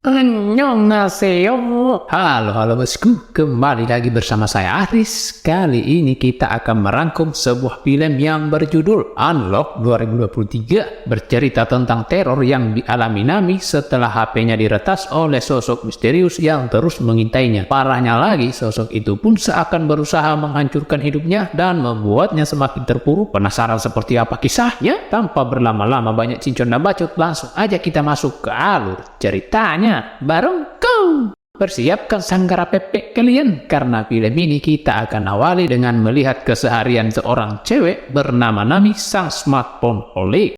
Annyeonghaseyo. Halo bosku, kembali lagi bersama saya Aris. Kali ini kita akan merangkum sebuah film yang berjudul Unlock 2023, bercerita tentang teror yang dialami Nami setelah HP-nya diretas oleh sosok misterius yang terus mengintainya. Parahnya lagi, sosok itu pun seakan berusaha menghancurkan hidupnya dan membuatnya semakin terpuruk. Penasaran seperti apa kisahnya? Tanpa berlama-lama banyak cincon dan bacot, langsung aja kita masuk ke alur ceritanya. Barengku, persiapkan sanggara pepek kalian, karena film ini kita akan awali dengan melihat keseharian seorang cewek bernama Nami, sang smartphone holic.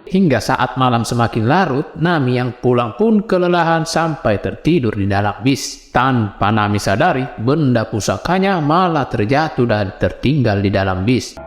Hingga saat malam semakin larut, Nami yang pulang pun kelelahan sampai tertidur di dalam bis. Tanpa Nami sadari, benda pusakanya malah terjatuh dan tertinggal di dalam bis.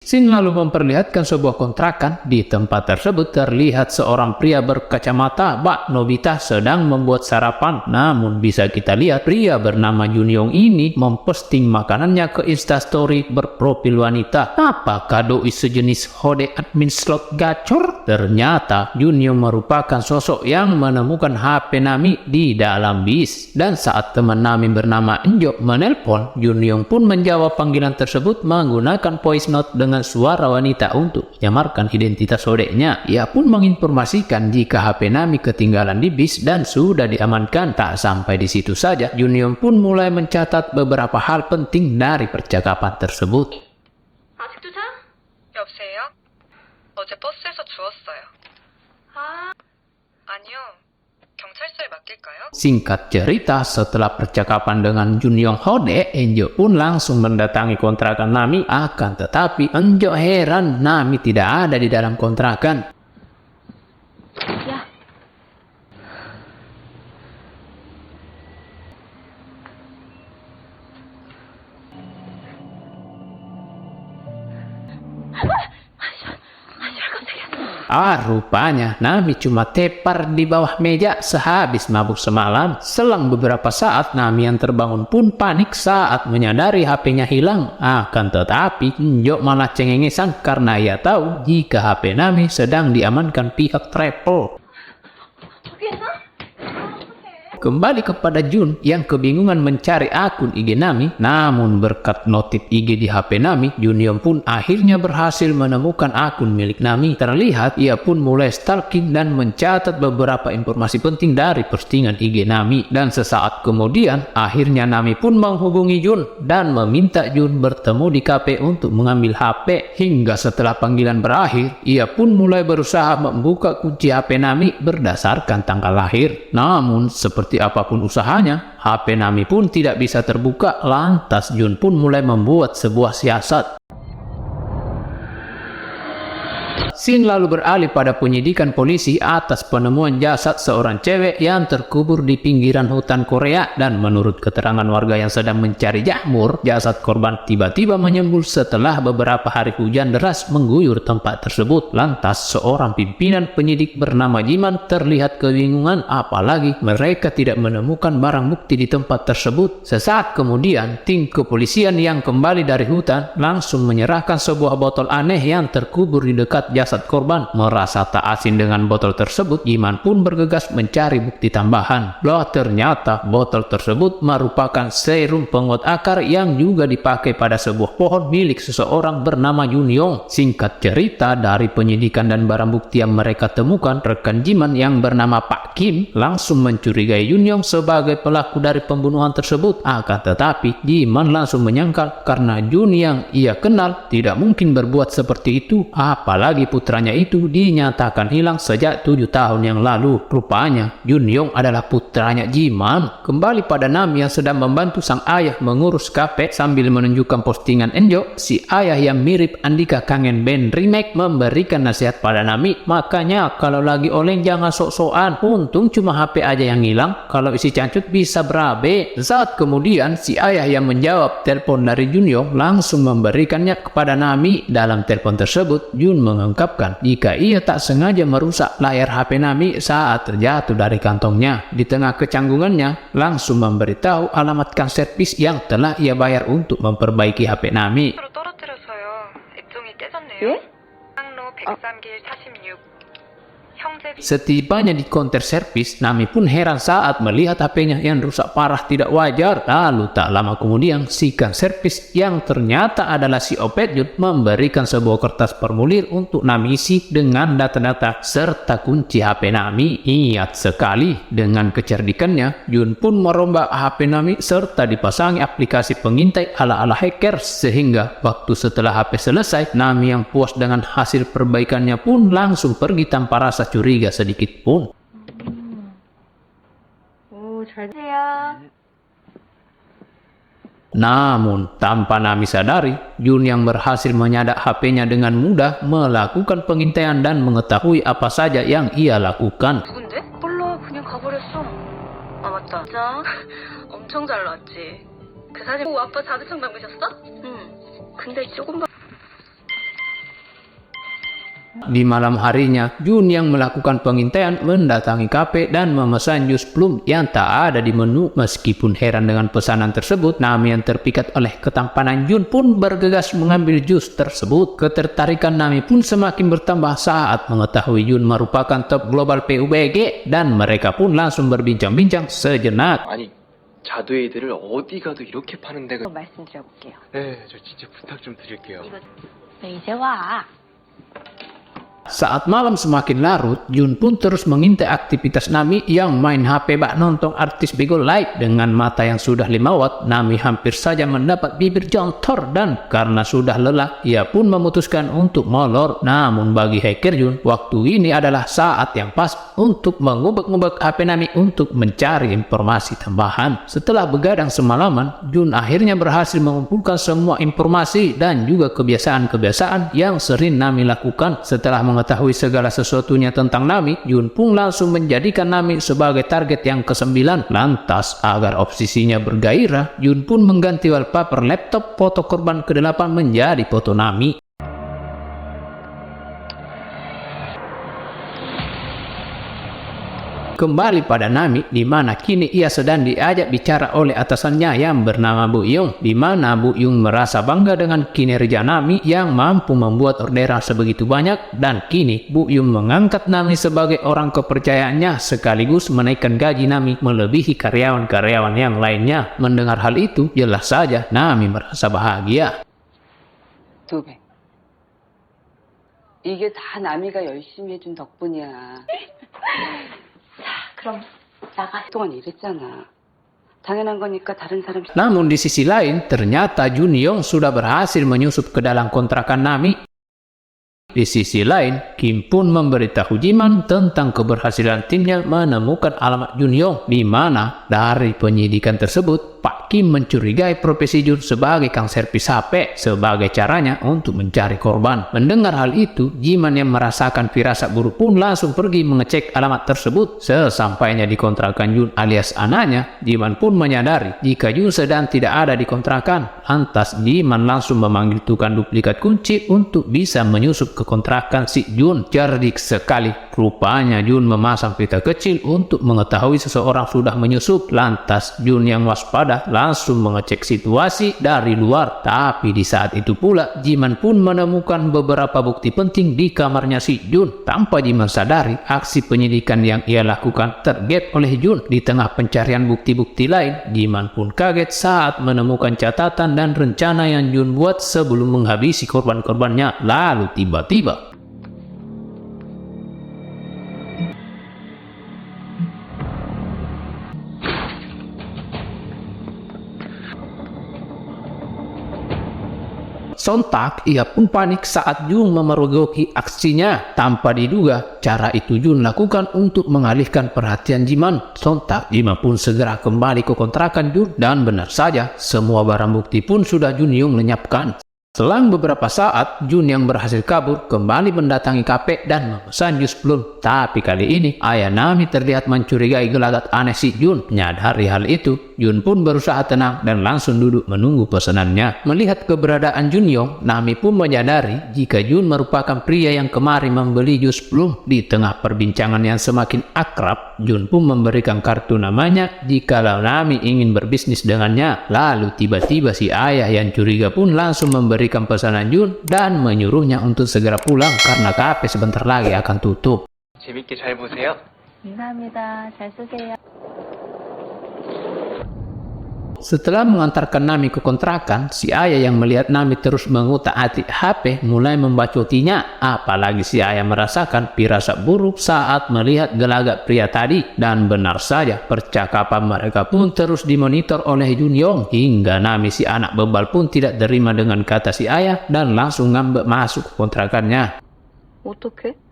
Scene lalu memperlihatkan sebuah kontrakan. Di tempat tersebut terlihat seorang pria berkacamata bak Nobita sedang membuat sarapan. Namun bisa kita lihat pria bernama Junyong ini memposting makanannya ke Instastory berprofil wanita. Apakah doi sejenis hode admin slot gacor? Ternyata Junyong merupakan sosok yang menemukan HP Nami di dalam bis. Dan saat teman Nami bernama Enjo menelpon, Junyong pun menjawab panggilan tersebut menggunakan voice note dengan suara wanita untuk menyamarkan identitas hodeknya. Ia pun menginformasikan jika HP Nami ketinggalan di bis dan sudah diamankan. Tak sampai di situ saja, Junyong pun mulai mencatat beberapa hal penting dari percakapan tersebut. 아직도 자? 여보세요? 어제 버스에서 주웠어요. 아니요. 경찰서에 맡길까요? Singkat cerita, setelah percakapan dengan Junyong Hode, Enjo pun langsung mendatangi kontrakan Nami. Akan tetapi Enjo heran Nami tidak ada di dalam kontrakan. Ya. Rupanya Nami cuma tepar di bawah meja sehabis mabuk semalam. Selang beberapa saat, Nami yang terbangun pun panik saat menyadari HP-nya hilang. Akan tetapi Enjo malah cengengesan karena ia tahu jika HP Nami sedang diamankan pihak travel. Kembali kepada Jun yang kebingungan mencari akun IG Nami. Namun berkat notif IG di HP Nami, Junyong pun akhirnya berhasil menemukan akun milik Nami. Terlihat ia pun mulai stalking dan mencatat beberapa informasi penting dari postingan IG Nami. Dan sesaat kemudian akhirnya Nami pun menghubungi Jun dan meminta Jun bertemu di kafe untuk mengambil HP. Hingga setelah panggilan berakhir, ia pun mulai berusaha membuka kunci HP Nami berdasarkan tanggal lahir. Namun seperti apapun usahanya, HP Nami pun tidak bisa terbuka. Lantas Jun pun mulai membuat sebuah siasat. Scene lalu beralih pada penyidikan polisi atas penemuan jasad seorang cewek yang terkubur di pinggiran hutan Korea. Dan menurut keterangan warga yang sedang mencari jamur, jasad korban tiba-tiba menyembul setelah beberapa hari hujan deras mengguyur tempat tersebut. Lantas seorang pimpinan penyidik bernama Jiman terlihat kebingungan, apalagi mereka tidak menemukan barang bukti di tempat tersebut. Sesaat kemudian, tim kepolisian yang kembali dari hutan langsung menyerahkan sebuah botol aneh yang terkubur di dekat jasad korban. Merasa tak asing dengan botol tersebut, Jiman pun bergegas mencari bukti tambahan. Loh, ternyata botol tersebut merupakan serum penguat akar yang juga dipakai pada sebuah pohon milik seseorang bernama Junyong. Singkat cerita, dari penyidikan dan barang bukti yang mereka temukan, rekan Jiman yang bernama Pak Kim langsung mencurigai Junyong sebagai pelaku dari pembunuhan tersebut. Akan tetapi Jiman langsung menyangkal karena Jun yang ia kenal tidak mungkin berbuat seperti itu. Apalagi putranya itu dinyatakan hilang sejak 7 tahun yang lalu. Rupanya Jun Yong adalah putranya Jiman. Kembali pada Nami yang sedang membantu sang ayah mengurus kafe sambil menunjukkan postingan Enjo, si ayah yang mirip Andika Kangen Band Remake memberikan nasihat pada Nami, makanya kalau lagi oleng jangan sok-sokan, untung cuma HP aja yang hilang, kalau isi cancut bisa berabe. Saat kemudian si ayah yang menjawab telepon dari Jun Yong langsung memberikannya kepada Nami. Dalam telepon tersebut, Jun mengungkapkan jika ia tak sengaja merusak layar HP Nami saat terjatuh dari kantongnya. Di tengah kecanggungannya, langsung memberitahu alamat kan servis yang telah ia bayar untuk memperbaiki HP Nami. 으로 떨어뜨려서요. 액정이 깨졌네요. 예? 항로 103길 46. 형제 Setibanya di counter servis, Nami pun heran saat melihat HP-nya yang rusak parah tidak wajar. Lalu tak lama kemudian, si kan servis yang ternyata adalah si Opet Jun memberikan sebuah kertas formulir untuk Nami isi dengan data-data serta kunci HP Nami. Ingat sekali, dengan kecerdikannya, Jun pun merombak HP Nami serta dipasangi aplikasi pengintai ala-ala hacker, sehingga waktu setelah HP selesai, Nami yang puas dengan hasil perbaikannya pun langsung pergi tanpa rasa curiga sedikit pun. 오, 잘 돼요. Namun, tanpa Nami sadari, Jun yang berhasil menyadap HP-nya dengan mudah melakukan pengintaian dan mengetahui apa saja yang ia lakukan. 누군데? 몰라, 그냥 가버렸어. 아, 맞다. 진짜? 엄청 잘 나왔지. 그 사진, 오, 아빠 자두청 담그셨어? 응. 근데 조금 Di malam harinya, Jun yang melakukan pengintaian mendatangi kafe dan memesan jus plum yang tak ada di menu. Meskipun heran dengan pesanan tersebut, Nami yang terpikat oleh ketampanan Jun pun bergegas mengambil jus tersebut. Ketertarikan Nami pun semakin bertambah saat mengetahui Jun merupakan top global PUBG dan mereka pun langsung berbincang-bincang sejenak. 아니 자두에이드를 어디 가도 이렇게 파는 데가 말씀드려볼게요. 네, 저 진짜 부탁 좀 드릴게요. 네, 이제 와. Saat malam semakin larut, Jun pun terus mengintai aktivitas Nami yang main HP bak nonton artis Bigo Live. Dengan mata yang sudah 5 watt, Nami hampir saja mendapat bibir jontor dan karena sudah lelah, ia pun memutuskan untuk molor. Namun bagi hacker Jun, waktu ini adalah saat yang pas untuk mengubek-ngubek HP Nami untuk mencari informasi tambahan. Setelah begadang semalaman, Jun akhirnya berhasil mengumpulkan semua informasi dan juga kebiasaan-kebiasaan yang sering Nami lakukan. Setelah mengetahui segala sesuatunya tentang Nami, Jun pun langsung menjadikan Nami sebagai target yang ke-9. Lantas, agar obsesinya bergairah, Jun pun mengganti wallpaper laptop foto korban ke-8 menjadi foto Nami. Kembali pada Nami, di mana kini ia sedang diajak bicara oleh atasannya yang bernama Bu Yung, di mana Bu Yung merasa bangga dengan kinerja Nami yang mampu membuat orderan sebegitu banyak, dan kini Bu Yung mengangkat Nami sebagai orang kepercayaannya sekaligus menaikkan gaji Nami melebihi karyawan-karyawan yang lainnya. Mendengar hal itu, jelas saja Nami merasa bahagia. 2배. 이게 다 남이가 열심히 해준 덕분이야. 그럼 나가. 동안 일했잖아. 당연한 거니까 다른 사람. Namun di sisi lain, ternyata Jun Yong sudah berhasil menyusup ke dalam kontrakan Nami. Di sisi lain, Kim pun memberitahu Jiman tentang keberhasilan timnya menemukan alamat Jun Yong, di mana dari penyidikan tersebut Pak Kim mencurigai profesi Jun sebagai kang servis HP sebagai caranya untuk mencari korban. Mendengar hal itu, Jiman yang merasakan firasat buruk pun langsung pergi mengecek alamat tersebut. Sesampainya di kontrakan Jun alias anaknya, Jiman pun menyadari jika Jun sedang tidak ada di kontrakan. Lantas Jiman langsung memanggil tukang duplikat kunci untuk bisa menyusup ke kontrakan si Jun. Cerdik sekali, rupanya Jun memasang pita kecil untuk mengetahui seseorang sudah menyusup. Lantas Jun yang waspada langsung mengecek situasi dari luar. Tapi di saat itu pula Jiman pun menemukan beberapa bukti penting di kamarnya si Jun. Tanpa Jiman sadari, aksi penyidikan yang ia lakukan tergap oleh Jun. Di tengah pencarian bukti-bukti lain, Jiman pun kaget saat menemukan catatan dan rencana yang Jun buat sebelum menghabisi korban-korbannya. Lalu tiba-tiba Sontak ia pun panik saat Jun memergoki aksinya. Tanpa diduga, cara itu Jun lakukan untuk mengalihkan perhatian Jiman. Sontak Jiman pun segera kembali ke kontrakan Jun, dan benar saja semua barang bukti pun sudah Jun Yung lenyapkan. Selang beberapa saat, Jun yang berhasil kabur kembali mendatangi kafe dan memesan jus plum. Tapi kali ini, ayah Nami terlihat mencurigai gelagat aneh si Jun. Menyadari hal itu, Jun pun berusaha tenang dan langsung duduk menunggu pesanannya. Melihat keberadaan Jun Yong, Nami pun menyadari jika Jun merupakan pria yang kemarin membeli jus plum. Di tengah perbincangan yang semakin akrab, Jun pun memberikan kartu namanya jikalau Nami ingin berbisnis dengannya. Lalu tiba-tiba si ayah yang curiga pun langsung memberikan pesanan Jun dan menyuruhnya untuk segera pulang karena kafe sebentar lagi akan tutup. 재밌게 잘 보세요. 감사합니다. 잘 쓰세요. Setelah mengantarkan Nami ke kontrakan, si ayah yang melihat Nami terus mengutak-atik HP mulai membacotinya. Apalagi si ayah merasakan firasat buruk saat melihat gelagat pria tadi. Dan benar saja, percakapan mereka pun terus dimonitor oleh Jun Yong. Hingga Nami si anak bebal pun tidak terima dengan kata si ayah dan langsung ngambek masuk ke kontrakannya. 어떡해?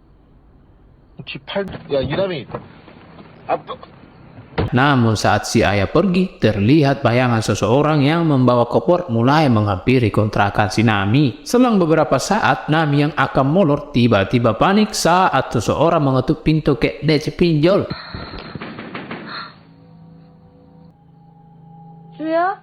야, 유남이. Namun saat si ayah pergi, terlihat bayangan seseorang yang membawa koper mulai menghampiri kontrakan si Nami. Selang beberapa saat, Nami yang akan molor tiba-tiba panik saat seseorang mengetuk pintu kayak DC pinjol. 주야?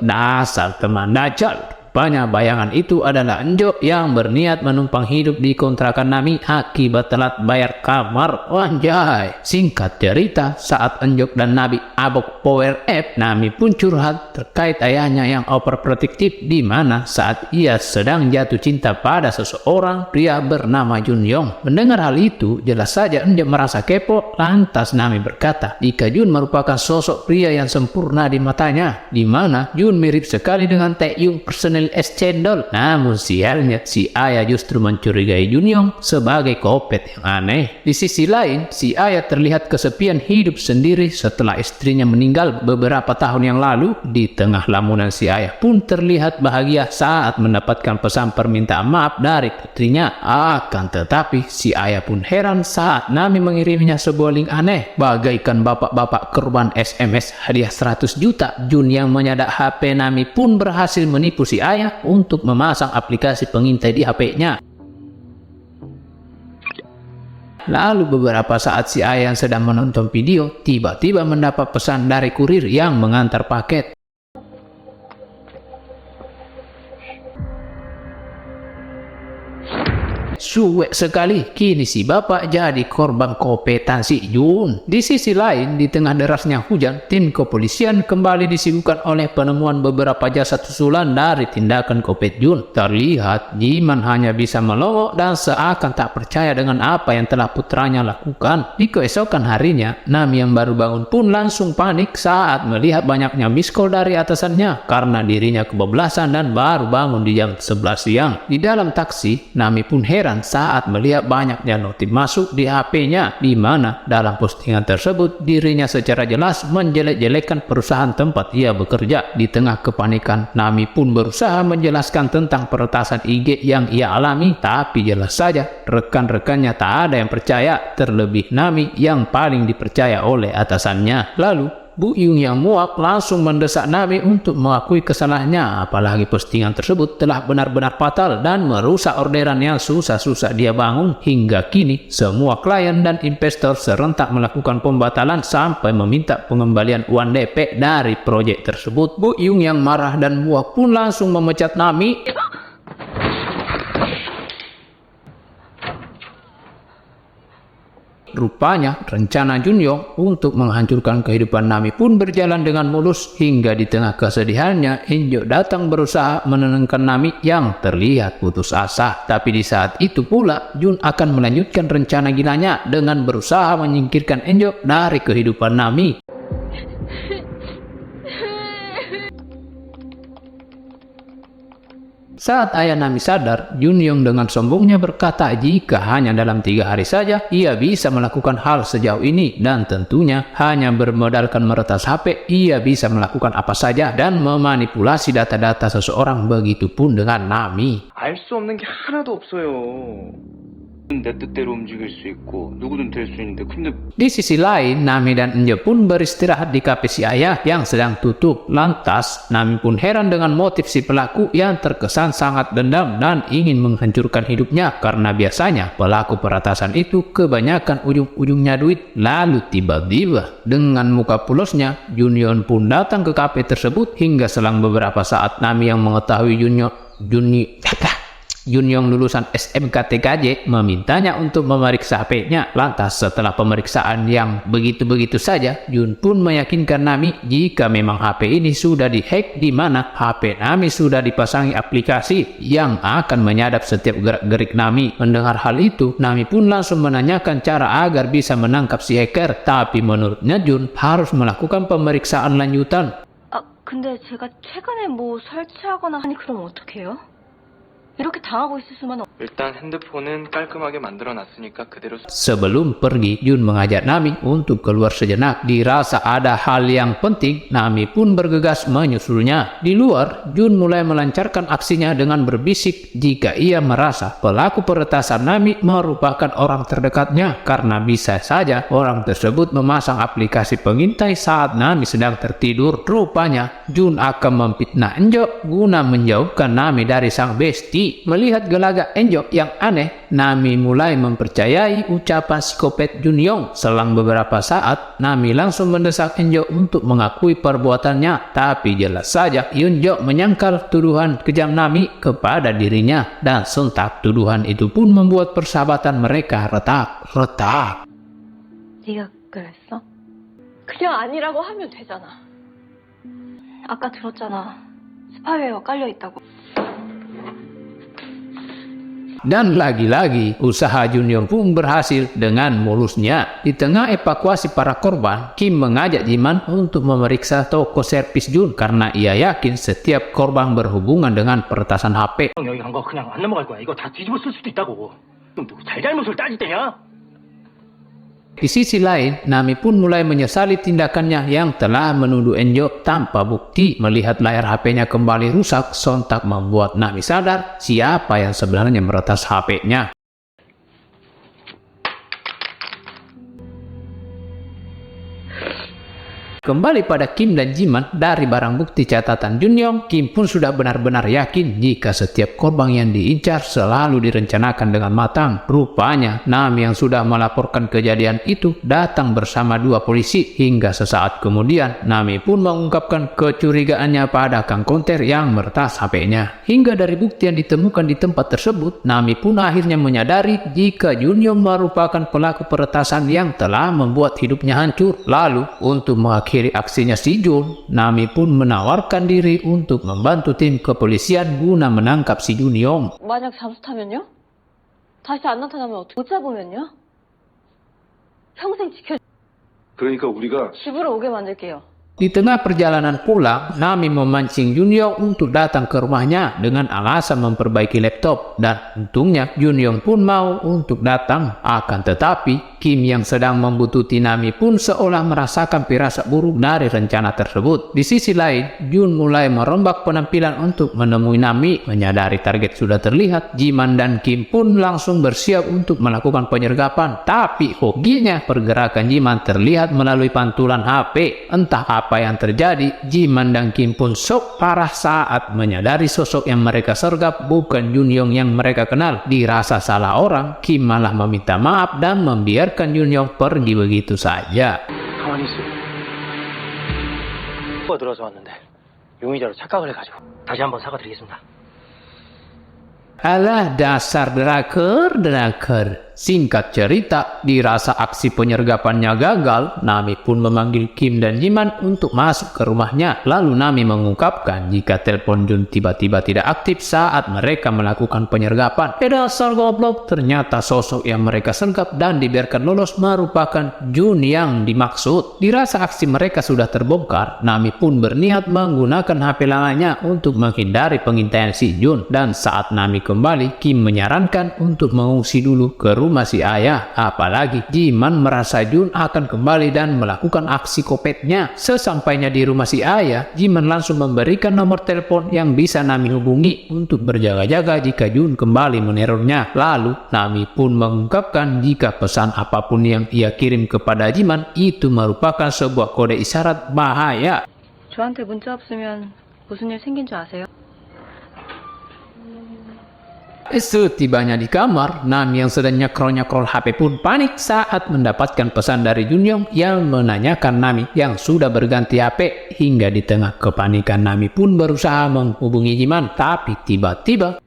Dasar teman dajal. Rupanya bayangan itu adalah Enjo yang berniat menumpang hidup di kontrakan Nami akibat telat bayar kamar. Wanjay. Singkat cerita, saat Enjo dan Nabi abok power up, Nami pun curhat terkait ayahnya yang overprotective, di mana saat ia sedang jatuh cinta pada seseorang pria bernama Jun Yong. Mendengar hal itu, jelas saja Enjo merasa kepo. Lantas Nami berkata, jika Jun merupakan sosok pria yang sempurna di matanya, di mana Jun mirip sekali dengan Taeyong personel es cendol. Namun sialnya, si ayah justru mencurigai Jun Yong sebagai kopet yang aneh. Di sisi lain, si ayah terlihat kesepian hidup sendiri setelah istrinya meninggal beberapa tahun yang lalu. Di tengah lamunan, si ayah pun terlihat bahagia saat mendapatkan pesan permintaan maaf dari putrinya. Akan tetapi, si ayah pun heran saat Nami mengirimnya sebuah link aneh. Bagaikan bapak-bapak korban SMS hadiah 100 juta, Jun yang menyadak HP Nami pun berhasil menipu si ayah untuk memasang aplikasi pengintai di HP-nya. Lalu beberapa saat si ayah yang sedang menonton video tiba-tiba mendapat pesan dari kurir yang mengantar paket. Suwek sekali, kini si bapak jadi korban kopetan si Jun. Di sisi lain, di tengah derasnya hujan, tim kepolisian kembali disibukkan oleh penemuan beberapa jasad susulan dari tindakan kopet Jun. Terlihat Jiman hanya bisa melongo dan seakan tak percaya dengan apa yang telah putranya lakukan. Di keesokan harinya, Nami yang baru bangun pun langsung panik saat melihat banyaknya miss call dari atasannya karena dirinya kebablasan dan baru bangun di jam 11 siang. Di dalam taksi, Nami pun heran saat melihat banyaknya notif masuk di HP-nya, di mana dalam postingan tersebut dirinya secara jelas menjelek-jelekkan perusahaan tempat ia bekerja. Di tengah kepanikan, Nami pun berusaha menjelaskan tentang peretasan IG yang ia alami, tapi jelas saja rekan-rekannya tak ada yang percaya, terlebih Nami yang paling dipercaya oleh atasannya. Lalu Bu Yung yang muak langsung mendesak Nami untuk mengakui kesalahannya, apalagi postingan tersebut telah benar-benar fatal dan merusak orderan yang susah-susah dia bangun. Hingga kini, semua klien dan investor serentak melakukan pembatalan sampai meminta pengembalian uang DP dari proyek tersebut. Bu Yung yang marah dan muak pun langsung memecat Nami. Rupanya, rencana Jun Yong untuk menghancurkan kehidupan Nami pun berjalan dengan mulus. Hingga di tengah kesedihannya, Enjo datang berusaha menenangkan Nami yang terlihat putus asa. Tapi di saat itu pula, Jun akan melanjutkan rencana gilanya dengan berusaha menyingkirkan Enjo dari kehidupan Nami. Saat ayah Nami sadar, Junyong dengan sombongnya berkata jika hanya dalam 3 hari saja ia bisa melakukan hal sejauh ini dan tentunya hanya bermodalkan meretas HP ia bisa melakukan apa saja dan memanipulasi data-data seseorang, begitupun dengan Nami. 알 수 없는 게 하나도 없어요. 내 뜻대로 움직일 수 있고 누구든 될 수 있는데 근데 Di sisi lain, Nami dan Enjo pun beristirahat di kafe si ayah yang sedang tutup. Lantas, Nami pun heran dengan motif si pelaku yang terkesan sangat dendam dan ingin menghancurkan hidupnya karena biasanya pelaku peretasan itu kebanyakan ujung-ujungnya duit. Lalu tiba-tiba, dengan muka pulosnya, Junyon pun datang ke kafe tersebut hingga selang beberapa saat Nami yang mengetahui Junyong lulusan SMK TKJ memintanya untuk memeriksa HP-nya. Lantas setelah pemeriksaan yang begitu-begitu saja, Jun pun meyakinkan Nami jika memang HP ini sudah dihack, di mana HP Nami sudah dipasangi aplikasi yang akan menyadap setiap gerak-gerik Nami. Mendengar hal itu, Nami pun langsung menanyakan cara agar bisa menangkap si hacker, tapi menurutnya Jun harus melakukan pemeriksaan lanjutan. 근데 제가 최근에 뭐 설치하거나 하니 그럼 어떡해요? 이렇게 당하고 있을 수만 일단 핸드폰은 깔끔하게 만들어 놨으니까 그대로 Sebelum pergi, Jun mengajak Nami untuk keluar sejenak. Dirasa ada hal yang penting, Nami pun bergegas menyusulnya. Di luar, Jun mulai melancarkan aksinya dengan berbisik jika ia merasa pelaku peretasan Nami merupakan orang terdekatnya, karena bisa saja orang tersebut memasang aplikasi pengintai saat Nami sedang tertidur. Rupanya, Jun akan memfitnah Enjo guna menjauhkan Nami dari sang besti. Melihat gelagat Enjo yang aneh, Nami mulai mempercayai ucapan psikopat Junyong. Selang beberapa saat, Nami langsung mendesak Enjo untuk mengakui perbuatannya, tapi jelas saja Yunjo menyangkal tuduhan kejam Nami kepada dirinya, dan sontak tuduhan itu pun membuat persahabatan mereka retak. 네가 그랬어? 그냥 아니라고 하면 되잖아. 아까 들었잖아. 스파이웨어 깔려있다고. Dan lagi-lagi, usaha Junyong pun berhasil dengan mulusnya. Di tengah evakuasi para korban, Kim mengajak Jiman untuk memeriksa toko servis Jun karena ia yakin setiap korban berhubungan dengan peretasan HP. 여기 간 거 그냥 안 넘어갈 거야. 이거 다 뒤집어 쓸 수도 있다고. 좀 누구 잘잘못을 따질 때냐? Di sisi lain, Nami pun mulai menyesali tindakannya yang telah menuduh Enjo tanpa bukti. Melihat layar HP-nya kembali rusak, sontak membuat Nami sadar siapa yang sebenarnya meretas HP-nya. Kembali pada Kim dan Jiman, dari barang bukti catatan Junyong, Kim pun sudah benar-benar yakin jika setiap korban yang diincar selalu direncanakan dengan matang. Rupanya, Nami yang sudah melaporkan kejadian itu datang bersama 2 polisi. Hingga sesaat kemudian, Nami pun mengungkapkan kecurigaannya pada Kang Konter yang meretas HP-nya. Hingga dari bukti yang ditemukan di tempat tersebut, Nami pun akhirnya menyadari jika Junyong merupakan pelaku peretasan yang telah membuat hidupnya hancur. Lalu, untuk mengakhiri aksinya si Jun, Nami pun menawarkan diri untuk membantu tim kepolisian guna menangkap si Junyong. 만약 잠수 타면요? 다시 안 나타나면 어떻게 못 잡으면요? 평생 그러니까 우리가 집으로 오게 만들게요. Di tengah perjalanan pulang, Nami memancing Junyong untuk datang ke rumahnya dengan alasan memperbaiki laptop, dan untungnya Junyong pun mau untuk datang. Akan tetapi, Kim yang sedang membuntuti Nami pun seolah merasakan firasat buruk dari rencana tersebut. Di sisi lain, Jun mulai merombak penampilan untuk menemui Nami. Menyadari target sudah terlihat, Jiman dan Kim pun langsung bersiap untuk melakukan penyergapan. Tapi hokinya, pergerakan Jiman terlihat melalui pantulan HP. Entah apa yang terjadi, Jiman dan Kim pun shock parah saat menyadari sosok yang mereka sergap bukan Junyong yang mereka kenal. Dirasa salah orang, Kim malah meminta maaf dan membiarkan Junyong pergi begitu saja. 가만히 있어. 들어서 왔는데 용의자로 착각을 해가지고 다시 한번 사과드리겠습니다. Alah dasar drakor. Singkat cerita, dirasa aksi penyergapannya gagal, Nami pun memanggil Kim dan Jiman untuk masuk ke rumahnya. Lalu Nami mengungkapkan jika telepon Jun tiba-tiba tidak aktif saat mereka melakukan penyergapan. Dasar goblok, ternyata sosok yang mereka sergap dan dibiarkan lolos merupakan Jun yang dimaksud. Dirasa aksi mereka sudah terbongkar, Nami pun berniat menggunakan HP lalanya untuk menghindari pengintaian si Jun. Dan saat Nami kembali, Kim menyarankan untuk mengungsi dulu ke rumah si ayah. Apalagi Jiman merasa Jun akan kembali dan melakukan aksi kopetnya. Sesampainya di rumah si ayah, Jiman langsung memberikan nomor telepon yang bisa Nami hubungi untuk berjaga-jaga jika Jun kembali menerornya. Lalu Nami pun mengungkapkan jika pesan apapun yang ia kirim kepada Jiman itu merupakan sebuah kode isyarat bahaya. 저한테 문자 없으면 무슨 일 생긴 줄 아세요? Setibanya di kamar, Nami yang sedang nyekrol-nyekrol HP pun panik saat mendapatkan pesan dari Junyong yang menanyakan Nami yang sudah berganti HP. Hingga di tengah kepanikan, Nami pun berusaha menghubungi Jiman, tapi tiba-tiba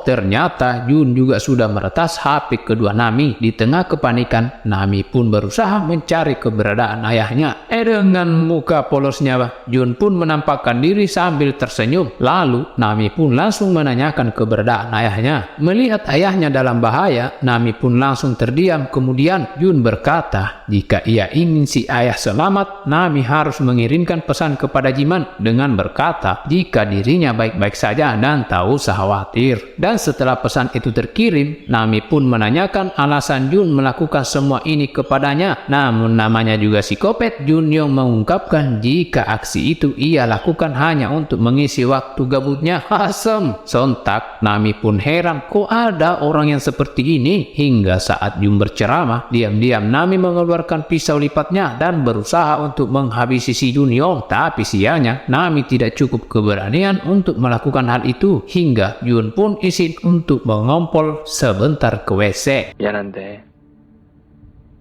ternyata Jun juga sudah meretas HP kedua Nami. Di tengah kepanikan, Nami pun berusaha mencari keberadaan ayahnya. Dengan muka polosnya, Jun pun menampakkan diri sambil tersenyum. Lalu, Nami pun langsung menanyakan keberadaan ayahnya. Melihat ayahnya dalam bahaya, Nami pun langsung terdiam. Kemudian, Jun berkata, jika ia ingin si ayah selamat, Nami harus mengirimkan pesan kepada Jiman dengan berkata, jika dirinya baik-baik saja dan tak usah khawatir. Dan setelah pesan itu terkirim, Nami pun menanyakan alasan Jun melakukan semua ini kepadanya. Namun namanya juga psikopat, Junyong mengungkapkan jika aksi itu ia lakukan hanya untuk mengisi waktu gabutnya. Asem. Sontak, Nami pun heran kok ada orang yang seperti ini. Hingga saat Jun berceramah, diam-diam Nami mengeluarkan pisau lipatnya dan berusaha untuk menghabisi si Junyong. Tapi sialnya, Nami tidak cukup keberanian untuk melakukan hal itu. Hingga Jun pun izin untuk mengompol sebentar ke WC. 미안한데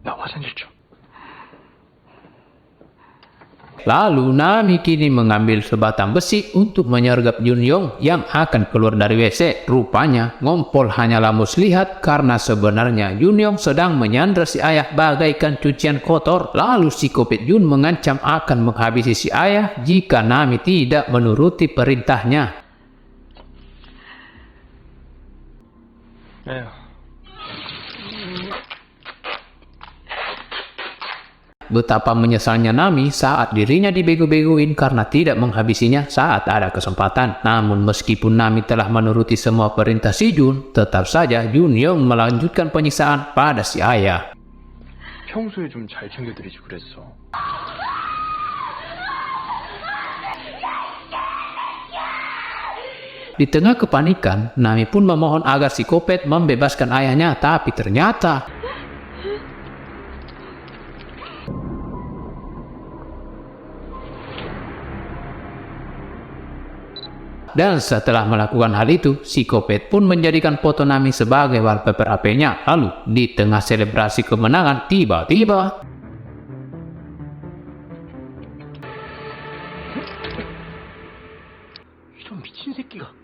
나 화장실 좀. Lalu Nami kini mengambil sebatang besi untuk menyergap Junyong yang akan keluar dari WC. Rupanya ngompol hanyalah muslihat karena sebenarnya Junyong sedang menyandra si ayah bagaikan cucian kotor. Lalu psikopat Jun mengancam akan menghabisi si ayah jika Nami tidak menuruti perintahnya. Betapa menyesalnya Nami saat dirinya dibego-begoin karena tidak menghabisinya saat ada kesempatan. Namun meskipun Nami telah menuruti semua perintah si Jun, tetap saja Junyong melanjutkan penyiksaan pada si ayah. 평소에 좀 잘 챙겨드리지 그랬어. Di tengah kepanikan, Nami pun memohon agar psikopat membebaskan ayahnya, tapi ternyata dan setelah melakukan hal itu, psikopat pun menjadikan foto Nami sebagai wallpaper HP-nya. Lalu, di tengah selebrasi kemenangan, tiba-tiba 이런 미친 새끼가.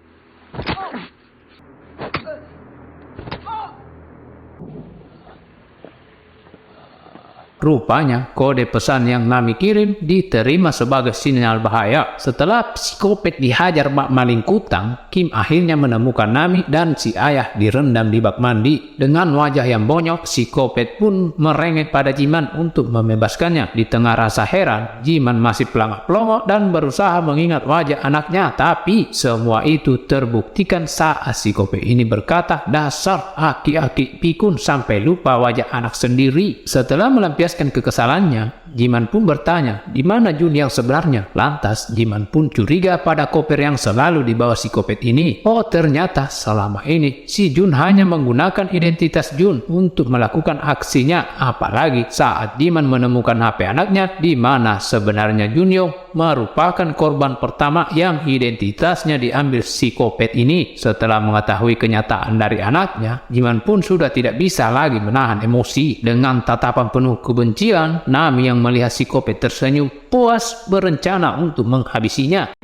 rupanya kode pesan yang Nami kirim diterima sebagai sinyal bahaya. Setelah psikopat dihajar bak maling kutang, Kim akhirnya menemukan Nami dan si ayah direndam di bak mandi. Dengan wajah yang bonyok, psikopat pun merengek pada Jiman untuk membebaskannya. Di tengah rasa heran, Jiman masih pelangak-pelongok dan berusaha mengingat wajah anaknya. Tapi semua itu terbuktikan saat psikopat ini berkata, dasar aki-aki pikun sampai lupa wajah anak sendiri. Setelah melampiaskan kekesalannya, Jiman pun bertanya, di mana Jun yang sebenarnya? Lantas Jiman pun curiga pada koper yang selalu dibawa si Kopet ini. Oh, ternyata selama ini si Jun hanya menggunakan identitas Jun untuk melakukan aksinya. Apalagi saat Jiman menemukan HP anaknya, di mana sebenarnya Junyo merupakan korban pertama yang identitasnya diambil si Kopet ini. Setelah mengetahui kenyataan dari anaknya, Jiman pun sudah tidak bisa lagi menahan emosi. Dengan tatapan penuh kebencian, Nami yang melihat si Kopet tersenyum puas berencana untuk menghabisinya.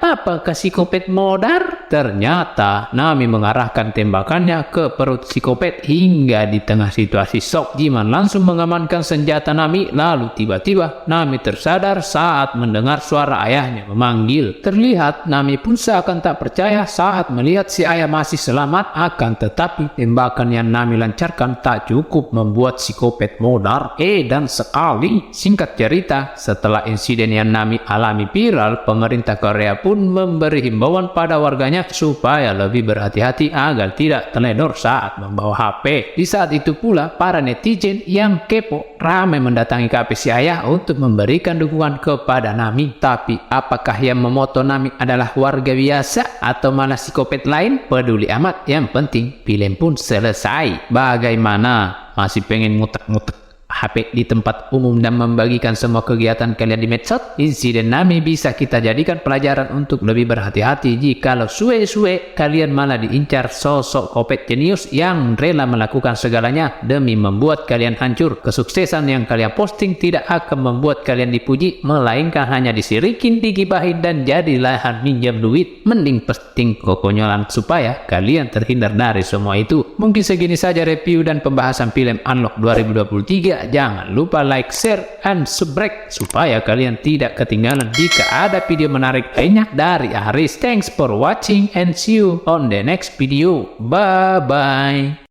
Apakah si Kopet modar? Ternyata Nami mengarahkan tembakannya ke perut si Kopet. Hingga di tengah situasi shock, Jiman langsung mengamankan senjata Nami. Lalu tiba-tiba Nami tersadar saat mendengar suara ayahnya memanggil. Terlihat Nami pun seakan tak percaya saat melihat si ayah masih selamat. Akan tetapi tembakan yang Nami lancarkan tak cukup membuat si Kopet modar. Dan sekali, singkat cerita, setelah insiden yang Nami alami viral, pemerintah Korea pun memberi himbauan pada warganya supaya lebih berhati-hati agar tidak teledor saat membawa HP. Di saat itu pula, para netizen yang kepo ramai mendatangi kafe si ayah untuk memberikan dukungan kepada Nami. Tapi apakah yang memoto Nami adalah warga biasa atau malah si Kopet lain? Peduli amat, yang penting film pun selesai. Bagaimana? Masih pengen ngutek-ngutek HP di tempat umum dan membagikan semua kegiatan kalian di medsos? Insiden Nami bisa kita jadikan pelajaran untuk lebih berhati-hati jikalau suwe-suwe kalian malah diincar sosok Kopet jenius yang rela melakukan segalanya demi membuat kalian hancur. Kesuksesan yang kalian posting tidak akan membuat kalian dipuji, melainkan hanya disirikin, digibahin, dan jadi lahan minjam duit. Mending posting kekonyolan supaya kalian terhindar dari semua itu. Mungkin segini saja review dan pembahasan film Unlock 2023. Jangan lupa like, share, and subscribe supaya kalian tidak ketinggalan jika ada video menarik lainnya dari Aris. Thanks for watching and see you on the next video. Bye bye.